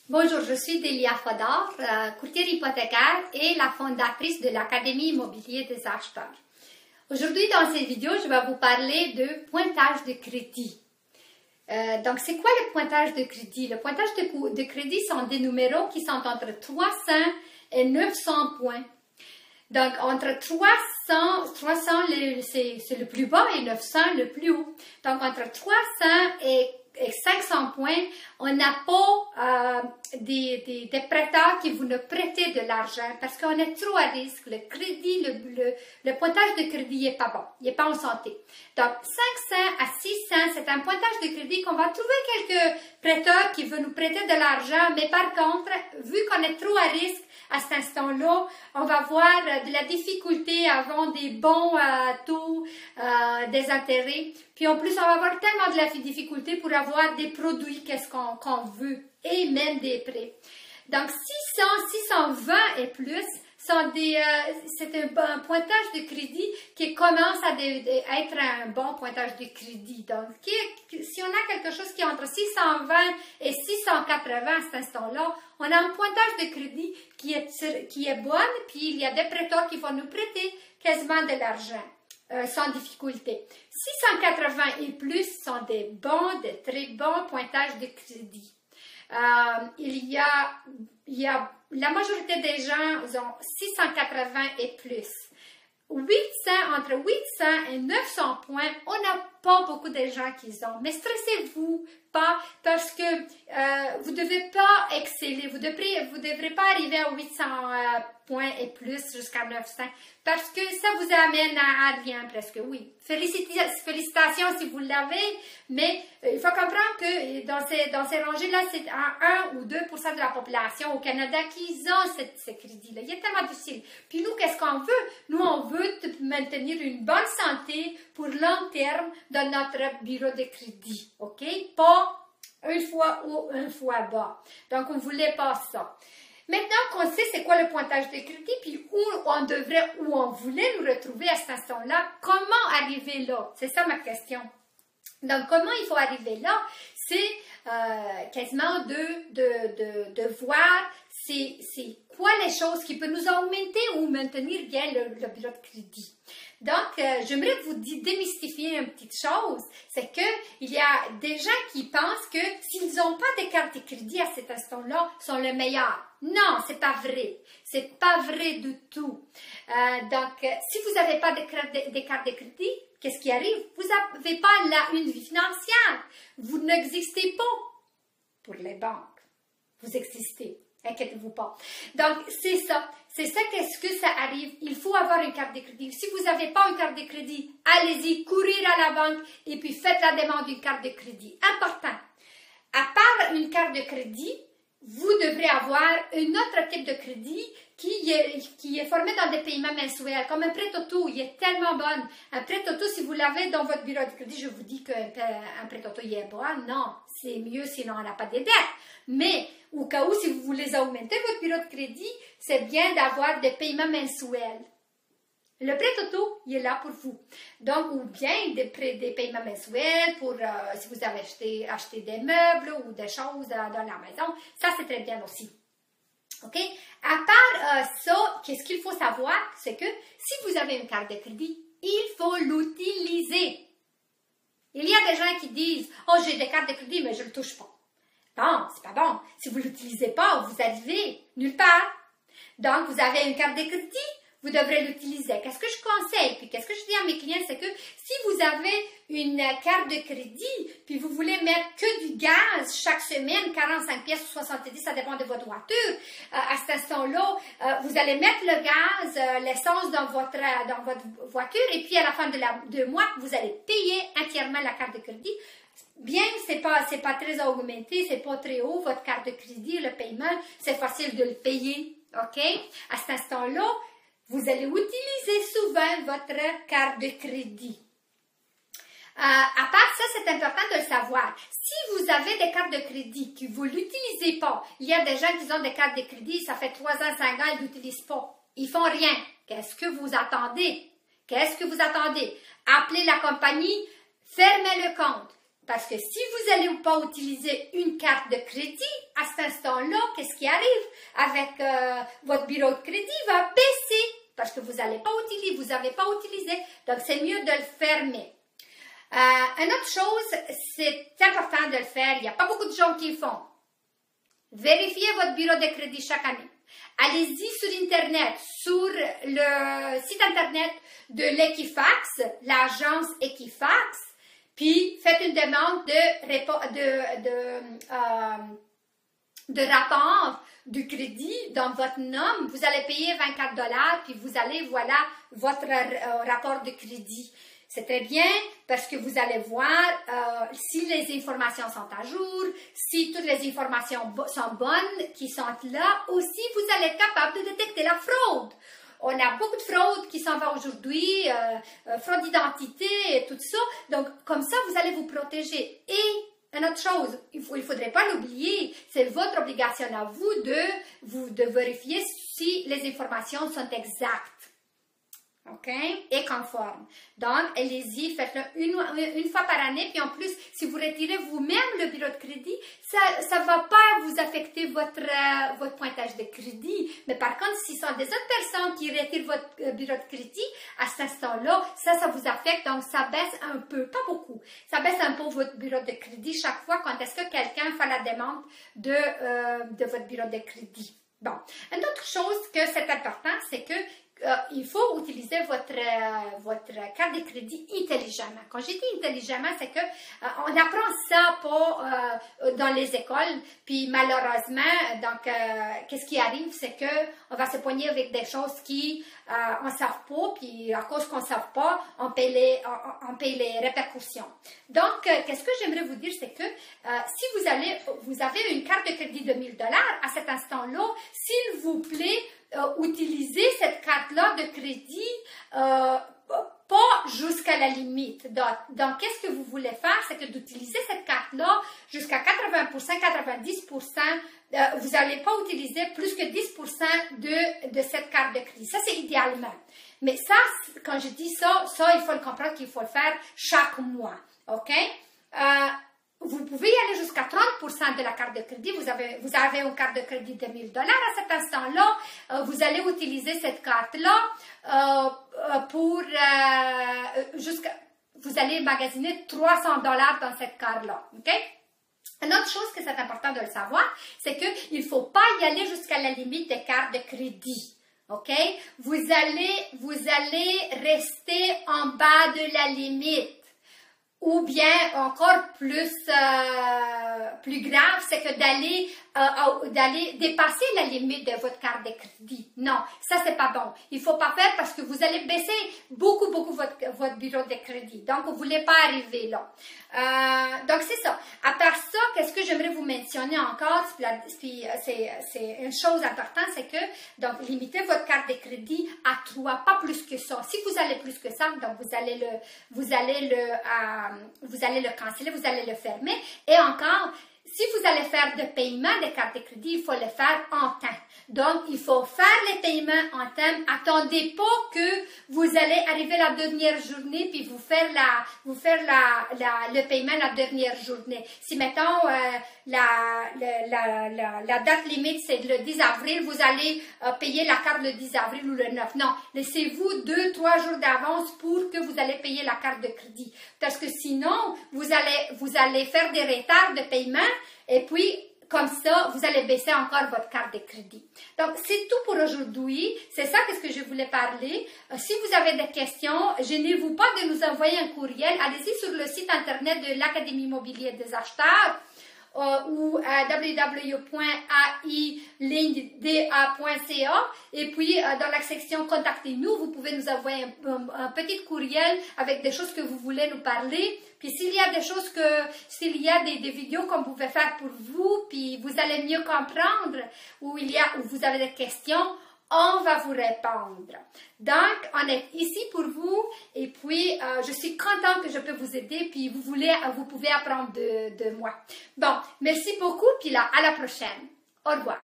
Bonjour, je suis Delia Fodor, courtière hypothécaire et la fondatrice de l'Académie immobilier des acheteurs. Aujourd'hui, dans cette vidéo, je vais vous parler de pointage de crédit. Donc, c'est quoi le pointage de crédit? Le pointage de crédit sont des numéros qui sont entre 300 et 900 points. Donc, entre 300 c'est le plus bas et 900 le plus haut. Donc, entre 300 et 500 points, on n'a pas des prêteurs qui vous ne prêtez de l'argent parce qu'on est trop à risque. Le crédit, le pointage de crédit n'est pas bon, il n'est pas en santé. Donc, 500 à 600, c'est un pointage de crédit qu'on va trouver quelques prêteurs qui veulent nous prêter de l'argent, mais par contre, vu qu'on est trop à risque, à cet instant-là, on va avoir de la difficulté à avoir des bons taux des intérêts. Puis en plus, on va avoir tellement de la difficulté pour avoir des produits qu'est-ce qu'on veut et même des prêts. Donc 600, 620 et plus sont c'est un pointage de crédit qui commence à être un bon pointage de crédit. Donc, si on a quelque chose qui est entre 620 et 680 à cet instant-là, on a un pointage de crédit qui est bon, puis il y a des prêteurs qui vont nous prêter quasiment de l'argent sans difficulté. 680 et plus sont des très bons pointages de crédit. La majorité des gens ont 680 et plus. 800, entre 800 et 900 points, on n'a pas beaucoup de gens qui ont. Mais stressez-vous pas parce que vous ne devez pas exceller. Vous ne devrez pas arriver à 800 points et plus jusqu'à 900 parce que ça vous amène à rien presque. Oui, félicitations si vous l'avez, mais il faut comprendre que dans ces rangées-là, c'est 1 ou 2% de la population au Canada qui ont ce crédit-là. Il est tellement difficile. Puis nous, qu'est-ce qu'on veut? Nous, on veut maintenir une bonne santé pour long terme dans notre bureau de crédit, ok? Pas une fois haut, une fois bas. Donc, on ne voulait pas ça. Maintenant qu'on sait c'est quoi le pointage de crédit, puis où on voulait nous retrouver à cet instant-là, comment arriver là? C'est ça ma question. Donc, comment il faut arriver là? C'est quasiment de voir c'est quoi les choses qui peuvent nous augmenter ou maintenir bien le bureau de crédit. Donc, j'aimerais vous démystifier une petite chose, c'est qu'il y a des gens qui pensent que s'ils n'ont pas de carte de crédit à cet instant-là, sont les meilleurs. Non, c'est pas vrai. C'est pas vrai du tout. Donc, si vous n'avez pas de carte de crédit, qu'est-ce qui arrive? Vous n'avez pas une vie financière. Vous n'existez pas pour les banques. Vous existez. Inquiétez-vous pas. Donc, c'est ça. C'est ça qu'est-ce que ça arrive. Il faut avoir une carte de crédit. Si vous n'avez pas une carte de crédit, allez-y, courir à la banque et puis faites la demande d'une carte de crédit. Important. À part une carte de crédit, vous devrez avoir un autre type de crédit qui est formé dans des paiements mensuels, comme un prêt auto. Il est tellement bon. Un prêt auto, si vous l'avez dans votre bureau de crédit, je vous dis qu'un prêt auto, il est bon. Non, c'est mieux sinon on n'a pas de dettes. Mais au cas où, si vous voulez augmenter votre bureau de crédit, c'est bien d'avoir des paiements mensuels. Le prêt auto, il est là pour vous. Donc, ou bien des paiements mensuels pour si vous avez acheté des meubles ou des choses dans la maison. Ça, c'est très bien aussi. OK? À part ça, qu'est-ce qu'il faut savoir? C'est que si vous avez une carte de crédit, il faut l'utiliser. Il y a des gens qui disent « Oh, j'ai des cartes de crédit, mais je ne le touche pas. » Non, c'est pas bon. Si vous ne l'utilisez pas, vous arrivez nulle part. Donc, vous avez une carte de crédit, vous devrez l'utiliser. Qu'est-ce que je conseille? Puis qu'est-ce que je dis à mes clients? C'est que si vous avez une carte de crédit, puis vous voulez mettre que du gaz chaque semaine, 45 pièces ou 70, ça dépend de votre voiture. À cet instant-là, vous allez mettre le gaz, l'essence dans votre voiture, et puis à la fin de mois, vous allez payer entièrement la carte de crédit. Bien, c'est pas très augmenté, c'est pas très haut, votre carte de crédit, le paiement, c'est facile de le payer, ok? À cet instant-là, vous allez utiliser souvent votre carte de crédit. À part ça, c'est important de le savoir. Si vous avez des cartes de crédit que vous ne l'utilisez pas, il y a des gens qui ont des cartes de crédit, ça fait 3 ans, 5 ans, ils ne l'utilisent pas. Ils font rien. Qu'est-ce que vous attendez? Qu'est-ce que vous attendez? Appelez la compagnie, fermez le compte. Parce que si vous n'allez pas utiliser une carte de crédit, à cet instant-là, qu'est-ce qui arrive? Avec votre bureau de crédit, il va baisser parce que vous n'allez pas utiliser, vous n'avez pas utilisé. Donc, c'est mieux de le fermer. Une autre chose, c'est important de le faire. Il n'y a pas beaucoup de gens qui le font. Vérifiez votre bureau de crédit chaque année. Allez-y sur Internet, sur le site Internet de l'Equifax, l'agence Equifax, puis faites une demande de rapport du crédit dans votre nom. Vous allez payer 24 $, puis vous allez, voilà, votre rapport de crédit. C'est très bien parce que vous allez voir si les informations sont à jour, si toutes les informations sont bonnes qui sont là. Aussi, vous allez être capable de détecter la fraude. On a beaucoup de fraudes qui s'en vont aujourd'hui, fraude d'identité et tout ça. Donc, comme ça, vous allez vous protéger. Et une autre chose, il ne faudrait pas l'oublier, c'est votre obligation à vous de vérifier si les informations sont exactes. OK? Et conforme. Donc, allez-y, faites-le une fois par année. Puis en plus, si vous retirez vous-même le bureau de crédit, ça ne va pas vous affecter votre pointage de crédit. Mais par contre, si ce sont des autres personnes qui retirent votre bureau de crédit, à cet instant-là, ça vous affecte. Donc, ça baisse un peu, pas beaucoup. Ça baisse un peu votre bureau de crédit chaque fois quand est-ce que quelqu'un fait la demande de votre bureau de crédit. Bon. Une autre chose que c'est important, c'est que il faut utiliser votre carte de crédit intelligemment. Quand je dis intelligemment, c'est que on apprend ça pas dans les écoles, puis malheureusement, donc qu'est-ce qui arrive, c'est que on va se poigner avec des choses qui on ne sait pas, puis à cause qu'on ne sait pas, on paye les répercussions. Donc, qu'est-ce que j'aimerais vous dire, c'est que si vous avez une carte de crédit de 1000 $, à cet instant-là, s'il vous plaît, utilisez cette carte-là de crédit pas jusqu'à la limite. Donc, qu'est-ce que vous voulez faire? C'est que d'utiliser cette carte-là jusqu'à 80%, 90%, vous n'allez pas utiliser plus que 10% de cette carte de crédit. Ça, c'est idéalement. Mais ça, quand je dis ça, il faut le comprendre qu'il faut le faire chaque mois. OK? Vous pouvez y aller jusqu'à 30% de la carte de crédit. Vous avez une carte de crédit de 1000 $. À cet instant-là, vous allez utiliser cette carte-là vous allez magasiner 300 $ dans cette carte-là. OK? Une autre chose que c'est important de le savoir, c'est qu'il ne faut pas y aller jusqu'à la limite des cartes de crédit. OK? Vous allez rester en bas de la limite. Ou bien, encore plus grave, c'est que d'aller dépasser la limite de votre carte de crédit. Non, ça, c'est pas bon. Il faut pas faire parce que vous allez baisser beaucoup votre bureau de crédit. Donc, vous voulez pas arriver là. Donc, c'est ça. À part ça, qu'est-ce que j'aimerais vous mentionner encore? C'est une chose importante, c'est que, donc, limitez votre carte de crédit à 3, pas plus que ça. Si vous allez plus que ça, donc, vous allez le canceller, vous allez le fermer. Et encore, si vous allez faire des paiements de carte de crédit, il faut le faire en temps. Donc, il faut faire les paiements en temps. Attendez pas que vous allez arriver la dernière journée puis vous faire le paiement la dernière journée. Si, mettons, la date limite, c'est le 10 avril, vous allez payer la carte le 10 avril ou le 9. Non, laissez-vous 2-3 jours d'avance pour que vous allez payer la carte de crédit. Parce que sinon, vous allez faire des retards de paiement et puis, comme ça, vous allez baisser encore votre carte de crédit. Donc, c'est tout pour aujourd'hui. C'est ça que je voulais parler. Si vous avez des questions, gênez-vous pas de nous envoyer un courriel. Allez-y sur le site internet de l'Académie immobilière des acheteurs ou www.ailingda.ca et puis dans la section Contactez-nous, vous pouvez nous envoyer un petit courriel avec des choses que vous voulez nous parler. Puis s'il y a des vidéos qu'on pouvait faire pour vous, puis vous allez mieux comprendre, ou vous avez des questions, on va vous répondre. Donc, on est ici pour vous et puis je suis contente que je peux vous aider puis vous pouvez apprendre de moi. Bon, merci beaucoup puis là, à la prochaine. Au revoir.